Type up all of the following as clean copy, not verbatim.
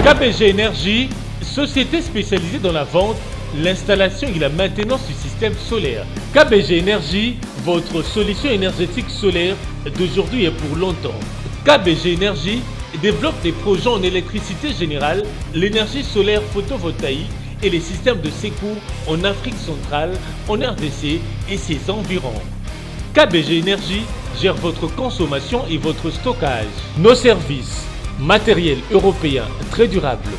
KBG Énergie, société spécialisée dans la vente, l'installation et la maintenance du système solaire. KBG Énergie, votre solution énergétique solaire d'aujourd'hui et pour longtemps. KBG Énergie développe des projets en électricité générale, l'énergie solaire photovoltaïque et les systèmes de secours en Afrique centrale, en RDC et ses environs. KBG Énergie gère votre consommation et votre stockage. Nos services, matériel européen très durable,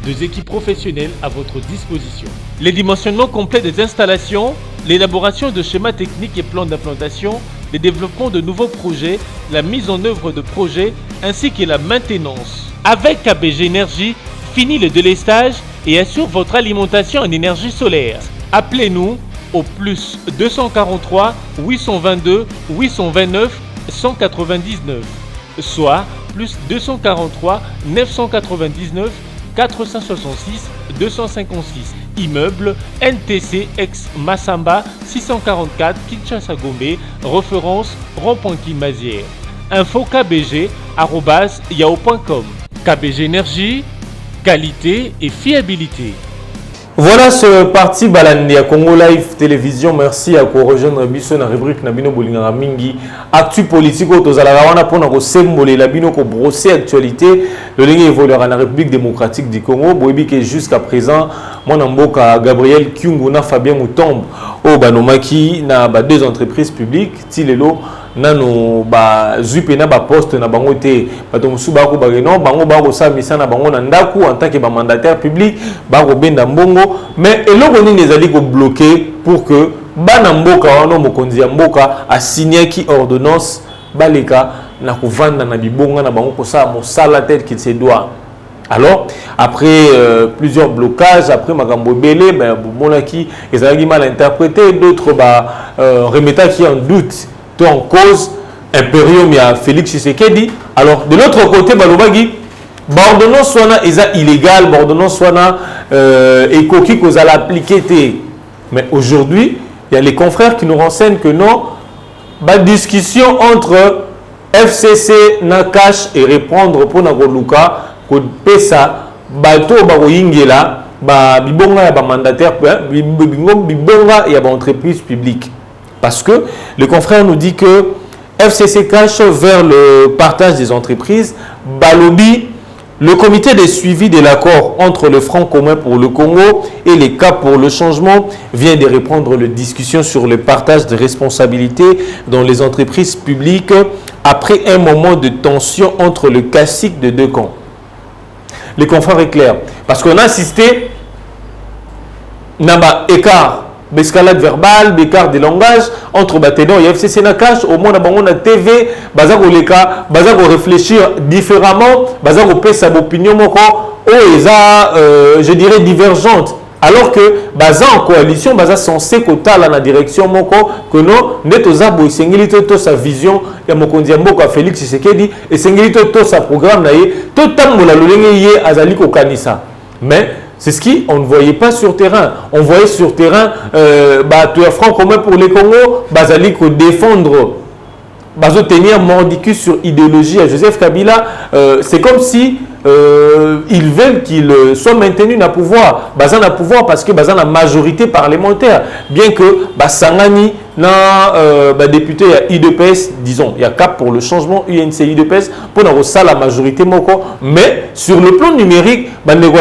deux équipes professionnelles à votre disposition. Les dimensionnements complets des installations, l'élaboration de schémas techniques et plans d'implantation, le développement de nouveaux projets, la mise en œuvre de projets ainsi que la maintenance. Avec KBG Énergie, fini le délestage et assure votre alimentation en énergie solaire. Appelez-nous au plus 243 822 829 199, soit plus 243 999 466 256. Immeuble NTC ex Massamba 644 Kinshasa Gombe, référence rond-point Kimazière. Info kbg@yahoo.com. KBG Énergie, qualité et fiabilité. Voilà ce parti balandi à Congo Live Télévision. Merci à vous rejoindre biso na rubrique na bino bolingaka mingi actu politique au tozalaka wana pona ko sembolela bino ko brosser actualité le ligne évoluera na République démocratique du Congo. Boyebi que jusqu'à présent mon mboka Gabriel Kyungu na Fabien Mutombo au banomaki na ba deux entreprises publiques tilelo nano ba zupe na ba poste na bango te bato musu ba ko ba non bango ba ko samisa na bango na ndaku en tant que ba mandataire public ba ko benda mbongo mais eloko nini ezali ko bloquer pour que bana mboka wana mokonzi ya mboka a signé qui ordonnance baleka na kovanda na bibonga na bango ko sa mosala tel qu'il se doit. Alors, après plusieurs blocages, après Makambo Belé, ben, Monaki, ils ont mal interprété, d'autres remettant qui en doute, tout en cause, Imperium, il y a Félix Tshisekedi. Alors, de l'autre côté, Balobagi, l'ordonnance soit illégal, l'ordonnance soit et coquille qu'on a appliqué. Mais aujourd'hui, il y a les confrères qui nous renseignent que non, discussion entre FCC, Nakash et reprendre pour Nagoluka. Pesa bato ba oyingela ba bibonga ya ba mandataire bibonga ya ba entreprise publique parce que le confrère nous dit que FCC cache vers le partage des entreprises balobi le comité de suivi de l'accord entre le Front commun pour le Congo et les CAP pour le changement vient de reprendre la discussion sur le partage de responsabilités dans les entreprises publiques après un moment de tension entre le cacique de deux camps. Les confrères est clair parce qu'on a assisté à écart d'escalade verbale, d'écart de langage entre Baténon et FCC Nakash. Au moins, on a TV, bazar réfléchir différemment, bazar sa opinion je dirais divergente. Alors que baza en coalition, baza censé que la direction moko que non net aux abo singilito to sa vision ya mokonzi mboka Félix Tshisekedi et singilito to sa programme naie to tamola lolenge ye azali ko kanisa. Mais c'est ce qui on ne voyait pas sur terrain. On voyait sur terrain tout Front commun pour les Congo, bazali ko défendre bazo tenir mordicus sur idéologie à Joseph Kabila. C'est comme si ils veulent qu'il soit maintenu dans le pouvoir. Bazan a pouvoir parce que bazan a majorité parlementaire. Bien que Sangani na député il y a IDPS, disons, il y a CAP pour le changement, UNC IDPS pour avoir ça la majorité moko. Mais sur le plan numérique,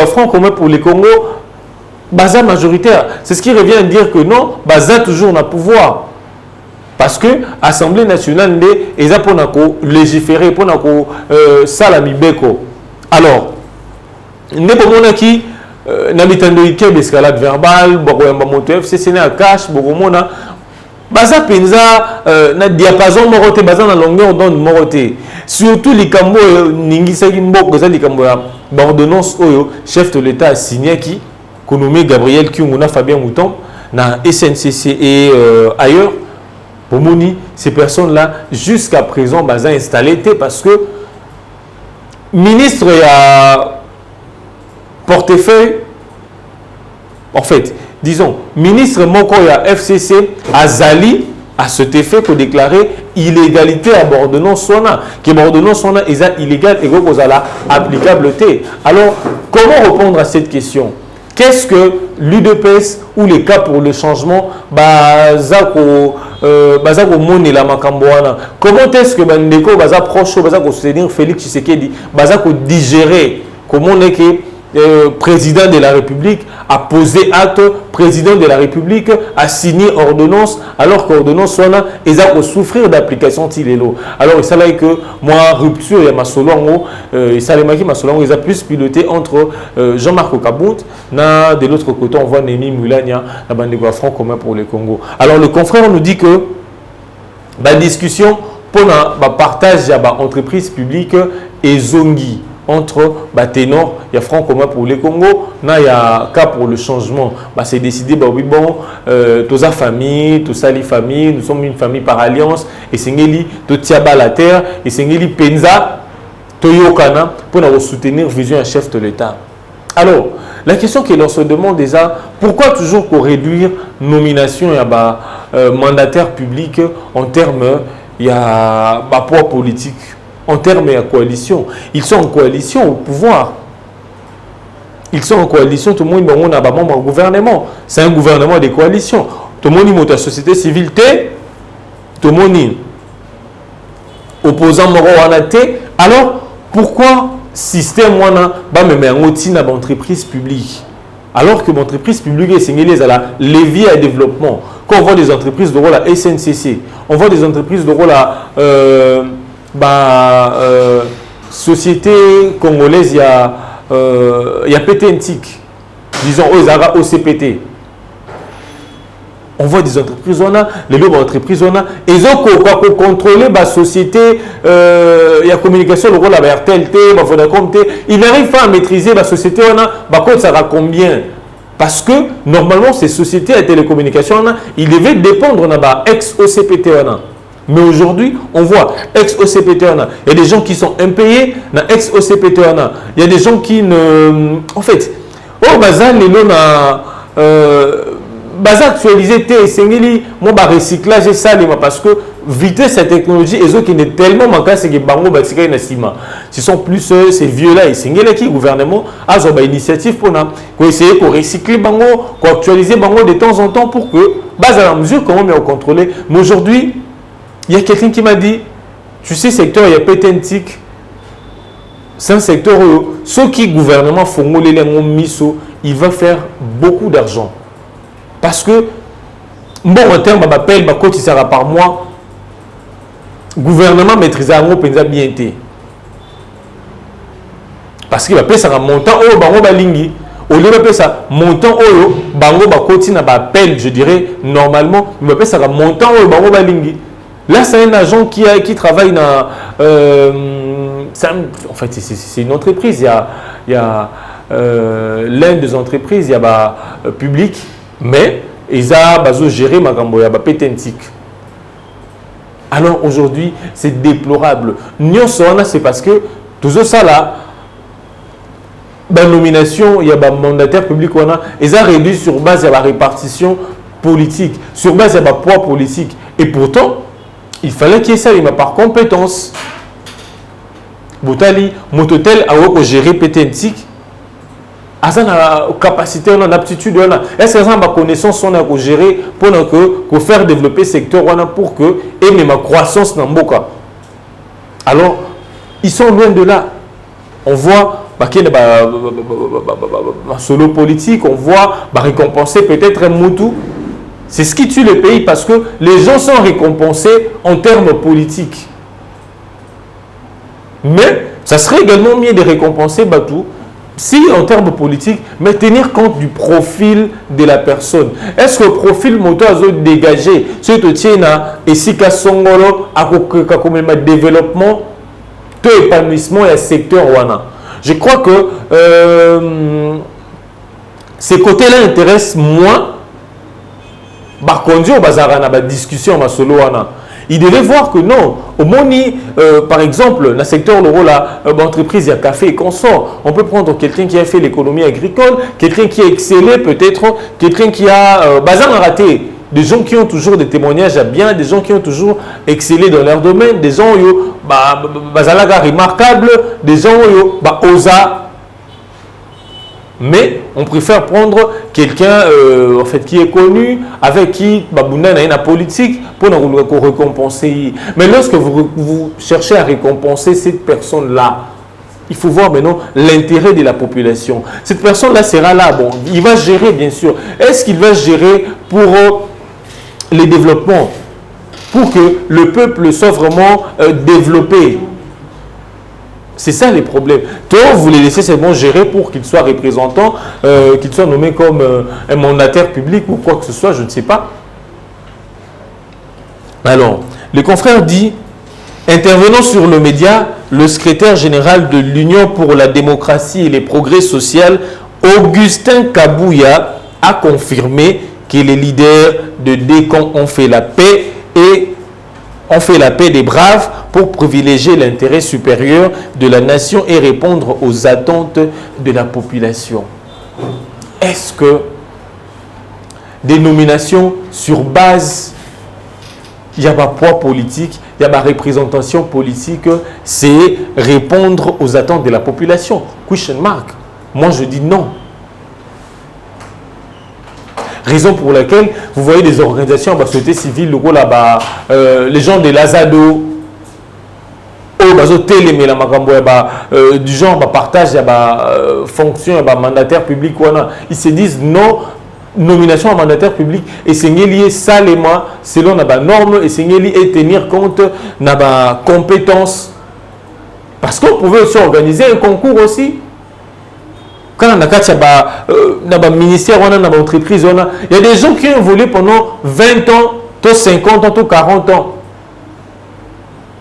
Front commun pour les Congo, bazan majoritaire. C'est ce qui revient à dire que non, bazan toujours dans le pouvoir. Parce que l'Assemblée nationale est là pour légiférer, pour salami beko. Alors, ne pomona ki na mitando ike escalade verbale, bokoyamba moto FCC na cash, bokomona baza penza na diapason morote, baza na longueur d'onde morote. Surtout likambo ningisa ki mboko za likambo ya ordonnance oyo chef de l'État a signé qui nommé Gabriel Kyungu na Fabien Mutombo na SNCC et ailleurs. Pour Moni, ces personnes-là, jusqu'à présent, baza installées parce que ministre ya portefeuille, en fait, disons, ministre moko ya FCC azali à cet effet pour déclarer illégalité à ordonnance sona, que l'ordonnance sona est illégale et que vous allez applicable. Alors, comment répondre à cette question? Qu'est-ce que l'UDPS ou les cas pour le changement bazako moni la makamboana? Comment est-ce que bandeko baza proche bazako soutenir Félix Tshisekedi bazako digérer comment on est que président de la République a posé acte, président de la République a signé ordonnance, alors qu'ordonnance soit et ça peut souffrir d'application Tilelo. Alors il s'agit que moi rupture et Masolongo, il s'agit que Masolongo ils a plus piloté entre Jean-Marc Okabout, de l'autre côté on voit Némi Moulania, la bande de Front commun pour le Congo. Alors le confrère nous dit que la discussion pour le partage de l'entreprise publique et Zongi. Entre ténor, il y a Front commun pour le Congo, il y a cas pour le changement. C'est décidé, oui, bon, tous la famille, tous les familles, nous sommes une famille par alliance, et c'est tout tiaba la terre, et c'est penza, toyokana, pour nous soutenir vision un chef de l'État. Alors, la question que l'on se demande déjà, pourquoi toujours pour réduire nomination et mandataire public en termes de poids politique? En termes de coalition, ils sont en coalition au pouvoir. Ils sont en coalition, tout le monde est un membre du gouvernement. C'est un gouvernement de coalition. Tout le monde est la société civile, tout le monde est opposant moral. Alors, pourquoi système même une entreprise publique? Alors que l'entreprise publique est la levier à développement. Quand on voit des entreprises de rôle à SNCC, on voit des entreprises de rôle à société congolaise, il y a PTNTIC, disons OCPT. On voit des entreprises, les lots d'entreprises, et ils ont contrôler la société, il y a communication, le rôle à RTLT, Vodacom, ils n'arrivent pas à maîtriser la société, ça sera combien? Parce que normalement, ces sociétés de télécommunications, ils devaient dépendre de ex-OCPT. Mais aujourd'hui, on voit ex-OCPT, il y a des gens qui sont impayés dans ex-OCPT. Il y a des gens qui ne... En fait, au bazar, les lots bazar actualisé, moi, recyclage et ça, parce que vitesse cette technologie, et ceux qui n'est tellement manqué, c'est que bango batika na sima. Ce sont plus ces vieux-là, et c'est qui le gouvernement a une initiative pour essayer de recycler bango, pour actualiser bango de temps en temps pour que, base à la mesure, comment on contrôler. Mais aujourd'hui, il y a quelqu'un qui m'a dit, tu sais, secteur, il y a PTNTIC, c'est un secteur où ceux qui gouvernement font il va faire beaucoup d'argent. Parce que, bon, en termes d'appel, il sera par mois, gouvernement maîtrise un bien été. Parce qu'il va payer ça montant, bango balingi. Au lieu de payer ça montant, bango bakoti na appel, je dirais, normalement, il va payer ça montant, bango balingi. Là, c'est un agent qui travaille dans... en fait, c'est une entreprise. Il y a l'une des entreprises, il y a public, mais ils ont géré ma gambo, il y a PTNTIC. Alors aujourd'hui, c'est déplorable. C'est parce que tout ça là, la nomination, il y a un mandataire public, ils ont réduit sur base de la répartition politique, sur base de la poids politique. Et pourtant, il fallait qu'il y ait ça, par compétence. Boutali, Mototel a géré PTNTIC. À sa capacité, on a aptitude, est-ce que ça ma connaissance on a gérer pour faire développer ce secteur pour que et même ma croissance dans Mboka. Alors ils sont loin de là. On voit qu'il y a solo politique, on voit récompenser peut-être un moutou. C'est ce qui tue le pays parce que les gens sont récompensés en termes politiques. Mais ça serait également mieux de récompenser Batou. Si en termes politiques, mais tenir compte du profil de la personne. Est-ce que le profil moto a dégagé ce que tu tiens et si tu songolo à développement, tout épanouissement et secteur wana. Je crois que ces côtés-là intéressent moins. Par contre, on va avoir une discussion solo wana. il devait voir que non. Au Moni, par exemple, dans le secteur de l'entreprise, il y a café et consort. On peut prendre quelqu'un qui a fait l'économie agricole, quelqu'un qui a excellé peut-être, quelqu'un qui a raté. Des gens qui ont toujours des témoignages à bien, des gens qui ont toujours excellé dans leur domaine, des gens remarquables, des gens osa. Mais on préfère prendre quelqu'un en fait, qui est connu, avec qui Babouna a une politique pour nous récompenser. Mais lorsque vous cherchez à récompenser cette personne-là, il faut voir maintenant l'intérêt de la population. Cette personne-là sera là. Bon, il va gérer, bien sûr. Est-ce qu'il va gérer pour les développements, pour que le peuple soit vraiment développé? C'est ça les problèmes. Toi, vous les laissez seulement gérer pour qu'il soit représentant, qu'il soit nommé comme un mandataire public ou quoi que ce soit, je ne sais pas. Alors, le confrère dit, intervenant sur le média, le secrétaire général de l'Union pour la démocratie et les progrès sociaux, Augustin Kabouya, a confirmé que les leaders de Décon ont fait la paix et ont fait la paix des braves pour privilégier l'intérêt supérieur de la nation et répondre aux attentes de la population. Est-ce que des nominations sur base, il y a un poids politique, il y a une représentation politique, c'est répondre aux attentes de la population? Question mark. Moi, je dis non. Raison pour laquelle vous voyez des organisations de la société civile, les gens de l'Azado, du genre partage fonction mandataire public, ils se disent non, nomination à mandataire public et c'est lié salement selon la norme et c'est lié et tenir compte de la compétence, parce qu'on pouvait aussi organiser un concours aussi. Quand on a un ministère, on a une entreprise, il y a des gens qui ont évolué pendant 20 ans, 50 ans, 40 ans.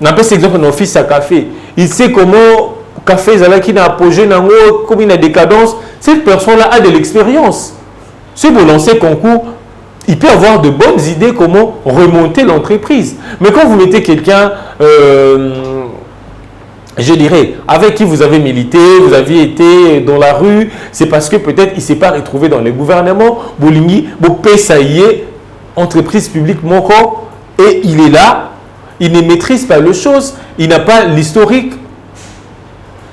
On a cet exemple dans Office à café. Il sait comment café qui a apogé, comme il a décadence. Cette personne-là a de l'expérience. Si vous lancez un concours, il peut avoir de bonnes idées comment remonter l'entreprise. Mais quand vous mettez quelqu'un, je dirais, avec qui vous avez milité, vous aviez été dans la rue, c'est parce que peut-être il ne s'est pas retrouvé dans les gouvernements, Bolingi, Bopesaïe, entreprise publique Moko, et il est là, il ne maîtrise pas les choses, il n'a pas l'historique.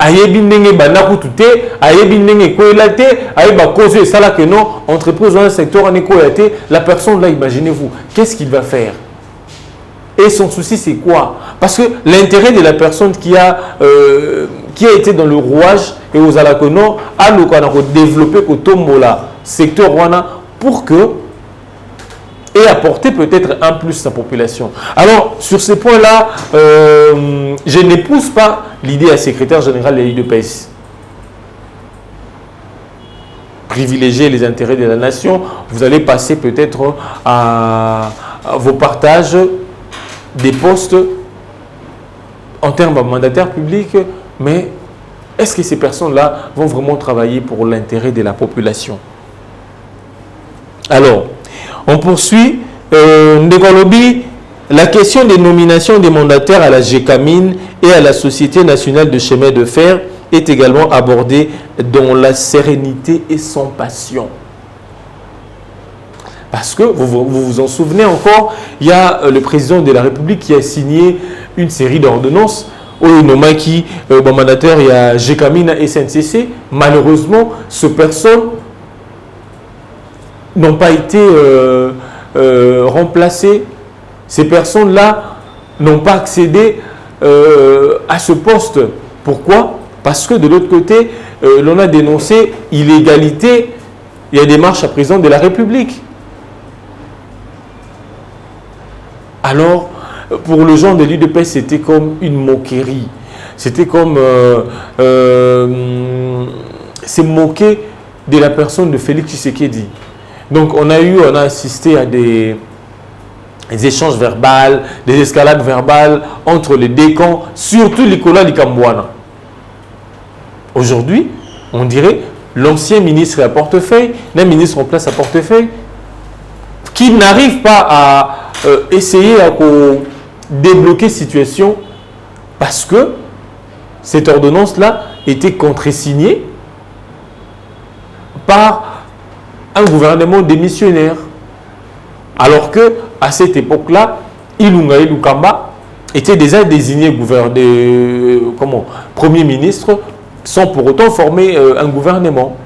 Ayebi ndenge banakutute, ayebi ndenge koelate, ayeba cause ça là que non, entreprise dans un secteur en écoyate, la personne là, imaginez-vous, qu'est-ce qu'il va faire? Et son souci, c'est quoi? Parce que l'intérêt de la personne qui a été dans le rouage et aux alakono a développé le tombola secteur wana pour que et apporter peut-être un plus à sa population. Alors, sur ces points-là, je n'épouse pas l'idée à secrétaire général de l'UDPS. Privilégier les intérêts de la nation, vous allez passer peut-être à vos partages des postes en termes de mandataire public, mais est-ce que ces personnes-là vont vraiment travailler pour l'intérêt de la population? Alors, on poursuit. Ndekolobi, la question des nominations des mandataires à la GECAMIN et à la Société nationale de chemin de fer est également abordée dans la sérénité et sans passion. Parce que, vous vous en souvenez encore, il y a le président de la République qui a signé une série d'ordonnances au Nomaki, mandataire, il y a GECAMIN et SNCC. Malheureusement, ces personnes n'ont pas été remplacées. Ces personnes-là n'ont pas accédé à ce poste. Pourquoi? Parce que de l'autre côté, l'on a dénoncé illégalité. Il y a des marches à président de la République. Alors, pour le genre de l'UDPS, c'était comme une moquerie. C'était comme se moquer de la personne de Félix Tshisekedi. Donc, on a assisté à des échanges verbaux, des escalades verbales entre les décans, surtout Nicolas Likambouana. Aujourd'hui, on dirait l'ancien ministre à portefeuille, un ministre en place à portefeuille, qui n'arrive pas à essayer débloquer situation parce que cette ordonnance-là était contresignée par un gouvernement démissionnaire. Alors que à cette époque-là, Ilunga Ilukamba était déjà désigné Premier ministre sans pour autant former un gouvernement.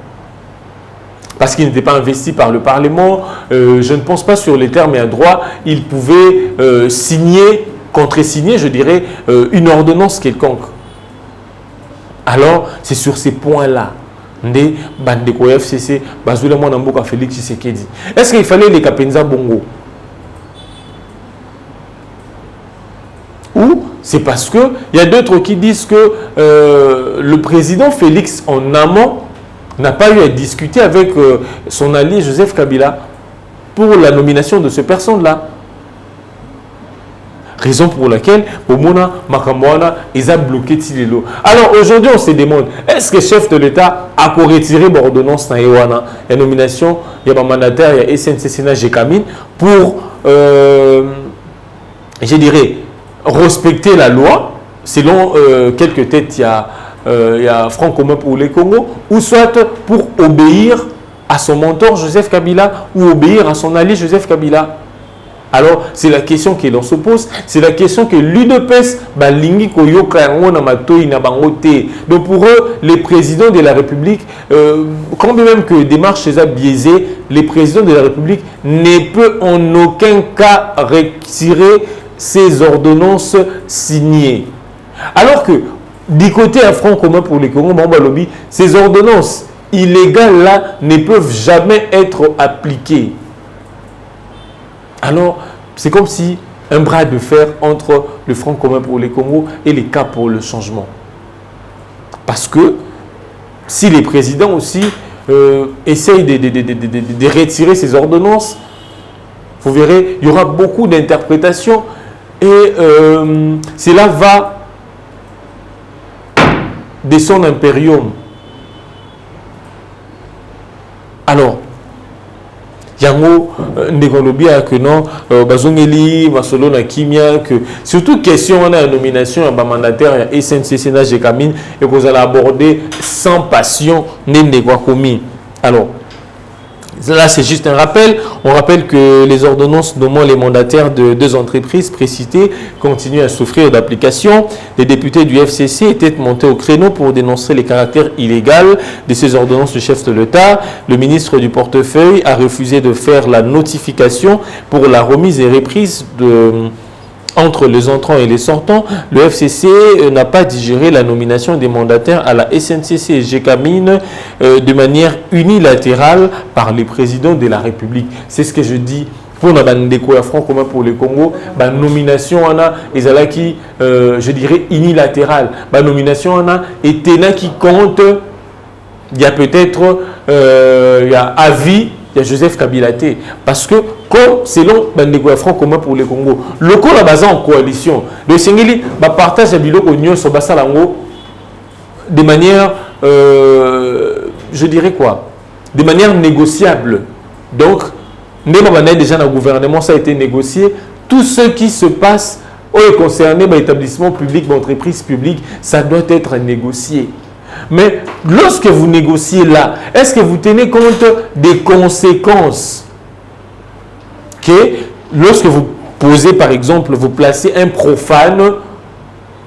Parce qu'il n'était pas investi par le Parlement, je ne pense pas sur les termes et un droit, il pouvait contresigner, je dirais, une ordonnance quelconque. Alors, c'est sur ces points-là, Ndé Bandeko FCC, Bazoula Mwanamboka Félix Tshisekedi. Est-ce qu'il fallait les Kapenza Bongo? Ou c'est parce qu'il y a d'autres qui disent que le président Félix, en amont, n'a pas eu à discuter avec son allié Joseph Kabila pour la nomination de cette personne-là. Raison pour laquelle, Bomona Makamwana, ils ont bloqué Tilelo. Alors aujourd'hui, on se demande, est-ce que le chef de l'État a retiré l'ordonnance dans la nomination, il y a un mandataire, il y a SNCC Jekamine, pour, je dirais, respecter la loi, selon quelques têtes, il y a Front commun pour les Congo, ou soit pour obéir à son mentor Joseph Kabila, ou obéir à son allié Joseph Kabila. Alors, c'est la question qui l'on se pose, c'est la question que l'UDPS, donc pour eux, les présidents de la République, quand même que démarche est biaisée, les présidents de la République ne peuvent en aucun cas retirer ces ordonnances signées. Alors que, du côté à Front commun pour les Congo, ces ordonnances illégales-là ne peuvent jamais être appliquées. Alors, c'est comme si un bras de fer entre le Front commun pour les Congo et les Cas pour le changement. Parce que si les présidents aussi essayent de retirer ces ordonnances, vous verrez, il y aura beaucoup d'interprétations et cela va de son impérium. Alors, Yango Ndegolobia que non, Bazongeli, Masolo na Kimia, que surtout question on a une nomination à mandataire à SNCC na Jekamine et que vous allez aborder sans passion Ndegwakomi. Alors, là c'est juste un rappel. On rappelle que les ordonnances nommant les mandataires de deux entreprises précitées continuent à souffrir d'application. Les députés du FCC étaient montés au créneau pour dénoncer les caractères illégaux de ces ordonnances du chef de l'État. Le ministre du portefeuille a refusé de faire la notification pour la remise et reprise entre les entrants et les sortants. Le FCC n'a pas digéré la nomination des mandataires à la SNCC et Jekamine de manière unilatérale par les présidents de la République. C'est ce que je dis pour la Front commun pour le Congo. La nomination je dirais unilatérale. La nomination est là qui compte. Il y a peut-être avis. Il y a Joseph Kabila. Parce que, comme selon le Front commun pour le Congo, le coup est basé en coalition. Le Sengeli partage à Biloko Nyon sur Bassalango de manière, je dirais quoi, de manière négociable. Donc, déjà dans le gouvernement, ça a été négocié. Tout ce qui se passe concerné par l'établissement public, par l'entreprise publique, ça doit être négocié. Mais lorsque vous négociez là, est-ce que vous tenez compte des conséquences que lorsque vous posez, par exemple, vous placez un profane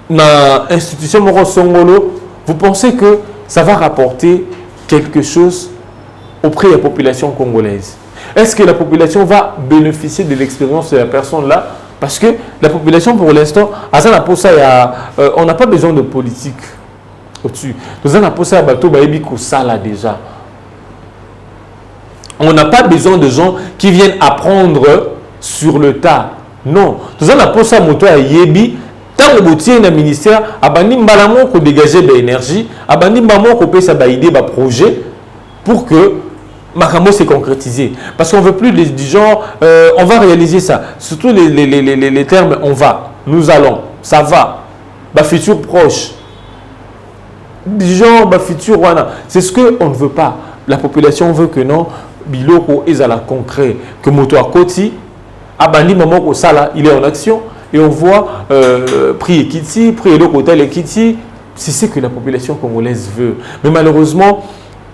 dans l'institution Moro Songolo, vous pensez que ça va rapporter quelque chose auprès de la population congolaise? Est-ce que la population va bénéficier de l'expérience de la personne là? Parce que la population, pour l'instant, on n'a pas besoin de politique au-dessus. Nous avons posé à bateau ça déjà. On n'a pas besoin de gens qui viennent apprendre sur le tas. Non. Nous avons posé à moto à Yebi. Tant que vous na ministère, abandi mbalamo ko dégager de l'énergie, abandi mbamo ko pesa ba idée ba projet pour que Makambo s'est concrétisé. Parce qu'on ne veut plus du genre, on va réaliser ça. Surtout les termes on va, nous allons, ça va, ba futur proche. Du genre futur wana, c'est ce que on ne veut pas. La population veut que non, biloko ezala concret, que moto à koti, abandi maman ko sala, il est en action, et on voit prix Ekiti, prix le hôtel Ekiti. C'est ce que la population congolaise veut. Mais malheureusement,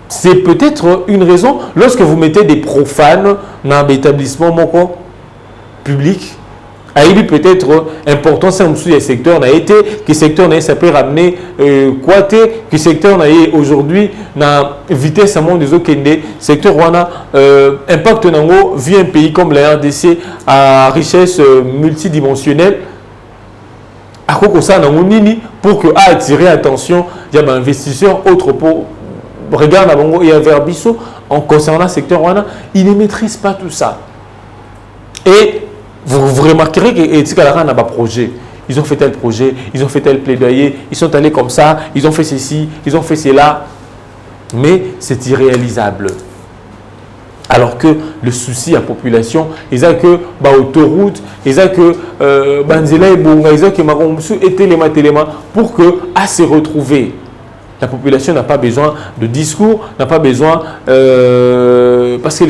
c'est peut-être une raison. Lorsque vous mettez des profanes dans un établissement public, il peut-être important c'est un secteur n'a été que secteur n'a ça peut ramener quoi que secteur n'a aujourd'hui na vitesse à monde des autres secteur wana impact nango vu un pays comme la RDC à richesse multidimensionnelle à quoi ça nango nini pour que attirer attention il y a un investisseur autre pour regarde bongo et vers biso en concernant secteur wana il ne maîtrise pas tout ça et vous remarquerez que n'a pas projet. Ils ont fait tel projet, ils ont fait tel plaidoyer, ils sont allés comme ça, ils ont fait ceci, ils ont fait cela. Mais c'est irréalisable. Alors que le souci à la population, ils ont que autoroute, ils ont que Banzela et Bonga, ils ont que Maromsu et Téléma pour que à se retrouver. La population n'a pas besoin de discours, n'a pas besoin parce que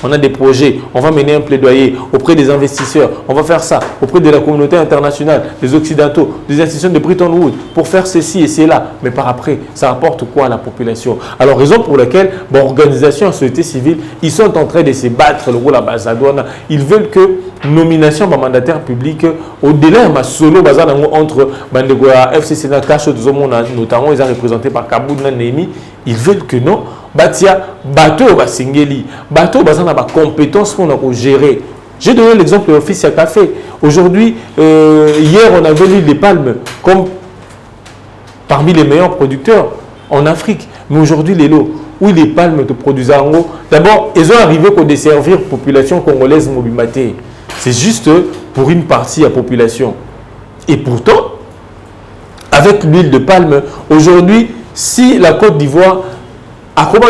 on a des projets, on va mener un plaidoyer auprès des investisseurs, on va faire ça auprès de la communauté internationale, des occidentaux, des institutions de Bretton Woods pour faire ceci et cela. Mais par après, ça apporte quoi à la population? Alors, raison pour laquelle l'organisation et la société civile, ils sont en train de se battre le rôle à Bazadouana. Ils veulent que nomination de mandataire public au-delà de solo entre FCC notamment ils sont représentés par Kaboul Nemi, ils veulent que non batia bateau ba singeli bateau bazana ba compétence pour gérer. J'ai donné l'exemple de l'office à café. Aujourd'hui hier on avait l'huile des palmes comme parmi les meilleurs producteurs en Afrique, mais aujourd'hui les lots où les palmes te produisent en gros. D'abord, ils ont arrivé pour desservir la population congolaise mobimatée. C'est juste pour une partie de la population. Et pourtant, avec l'huile de palme, aujourd'hui, si la Côte d'Ivoire a comment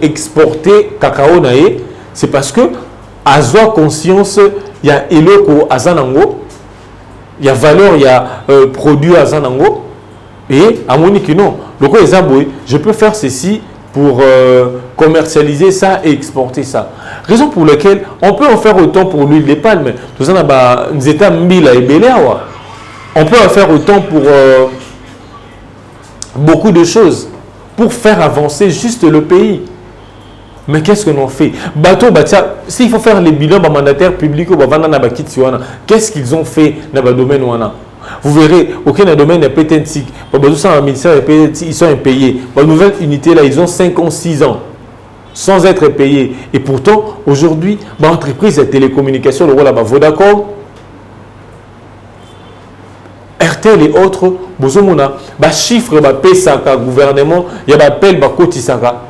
exporté cacao naé, c'est parce que à avoir conscience, il y a eloko azanango, il y a valeur, il y a produit azanango, et à mon que non, je peux faire ceci pour commercialiser ça et exporter ça. Raison pour laquelle on peut en faire autant pour l'huile de palme. Tout ça, nous états mbila et beléawa. On peut en faire autant pour beaucoup de choses, pour faire avancer juste le pays. Mais qu'est-ce que l'on fait? Bateau, s'il faut faire les bilans mandataires publics, qu'est-ce qu'ils ont fait dans le domaine? Vous verrez, aucun domaine n'est peut-être ils sont impayés. La nouvelle unité, là, ils ont 5 ans, 6 ans, sans être payés. Et pourtant, aujourd'hui, l'entreprise de télécommunications, le rôle là, Vodacom, RTL et autres, chiffre, PSAK, gouvernement, il y a appel, Kotisaka.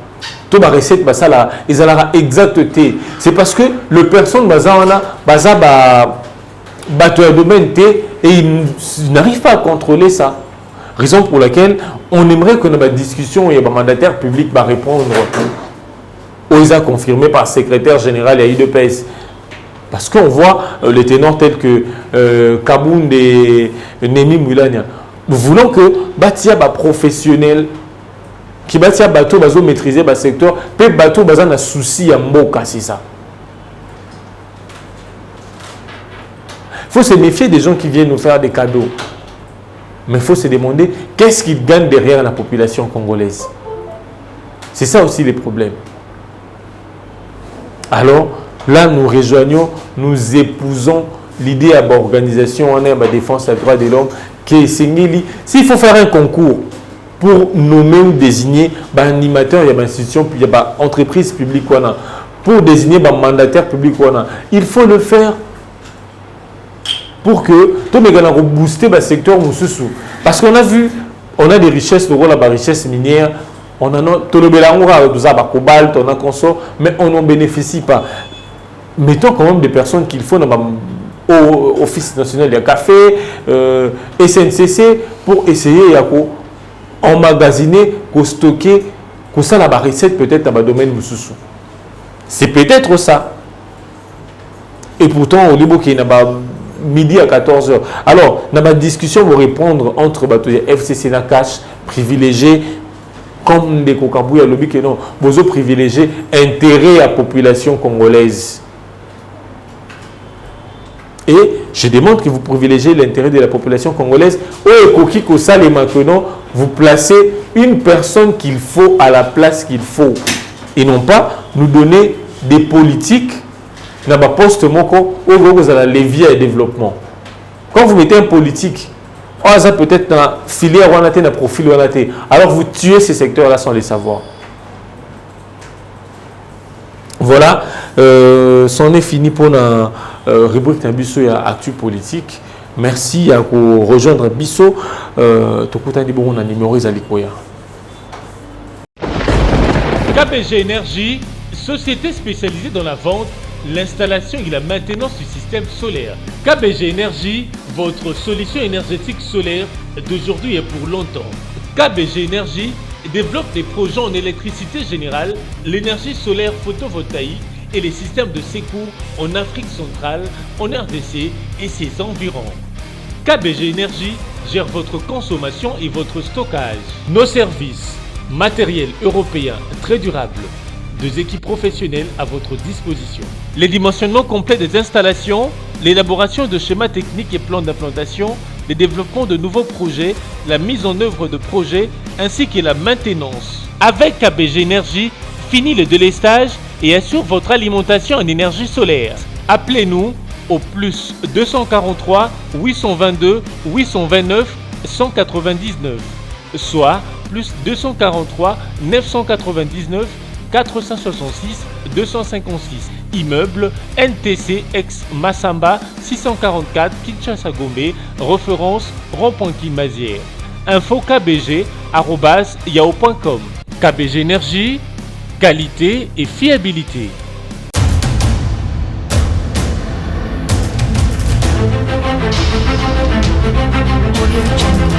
Tout la recette, ça là, ils ont la exacteté. C'est parce que le personne, domaine et ils n'arrivent pas à contrôler ça. Raison pour laquelle on aimerait que notre discussion et le mandataire public va répondre aux a confirmé par le secrétaire général et IDPS. Parce qu'on voit les ténors tels que Kabound et Nemi Moulania. Nous voulons que Batia ba professionnel qui Batia bateau bazo maîtriser le secteur, peut bateau bazan a souci à mboka, c'est ça. Il faut se méfier des gens qui viennent nous faire des cadeaux. Mais il faut se demander qu'est-ce qu'ils gagnent derrière la population congolaise. C'est ça aussi les problèmes. Alors, là, nous rejoignons, nous épousons l'idée à l'organisation en défense des droits de l'homme qui est Sengeli. S'il faut faire un concours pour nommer ou désigner un animateur, il y a une institution, il y a une entreprise publique, pour désigner un mandataire public, il faut le faire pour que tout le monde booster le secteur Moussoussou. Parce qu'on a vu, on a des richesses, la richesse minière, on a le cobalt, on a consort, mais on n'en bénéficie pas. Mettons quand même des personnes qu'il faut dans l'Office national du café, SNCC, pour essayer d'emmagasiner, de stocker, que ça la recette peut-être dans le domaine Moussoussou. C'est peut-être ça. Et pourtant, au niveau qui est midi à 14h. Alors, dans ma discussion, vous répondre entre FCC Nakash, privilégié, comme des Kokabou, il y a lobby que non, vous privilégié intérêt à la population congolaise. Et je demande que vous privilégiez l'intérêt de la population congolaise. Kokiko Sale maintenant, vous placez une personne qu'il faut à la place qu'il faut. Et non pas nous donner des politiques dans ma poste moko où vous avez la levier et développement. Quand vous mettez un politique, ça peut-être dans la filière ou dans le profil, alors vous tuez ces secteurs-là sans les savoir. Voilà, c'en est fini pour la rubrique Bisso et Actu Politique. Merci à vous rejoindre Bisso. Tokuta Nibo on a numéro Zalikoya. KBG Énergie, société spécialisée dans la vente, l'installation et la maintenance du système solaire. KBG Énergie, votre solution énergétique solaire d'aujourd'hui et pour longtemps. KBG Énergie développe des projets en électricité générale, l'énergie solaire photovoltaïque et les systèmes de secours en Afrique centrale, en RDC et ses environs. KBG Énergie gère votre consommation et votre stockage. Nos services, matériel européen très durable, 2 équipes professionnelles à votre disposition. Les dimensionnements complets des installations, l'élaboration de schémas techniques et plans d'implantation, le développement de nouveaux projets, la mise en œuvre de projets ainsi que la maintenance. Avec KBG Énergie, fini le délestage et assure votre alimentation en énergie solaire. Appelez-nous au plus 243 822 829 199, soit plus 243 999 466 256. Immeuble NTC ex Massamba 644 Kinshasa Gombe, référence rond.Kimazière. Info KBG @yahoo.com. KBG Énergie, qualité et fiabilité. Audio Jungle.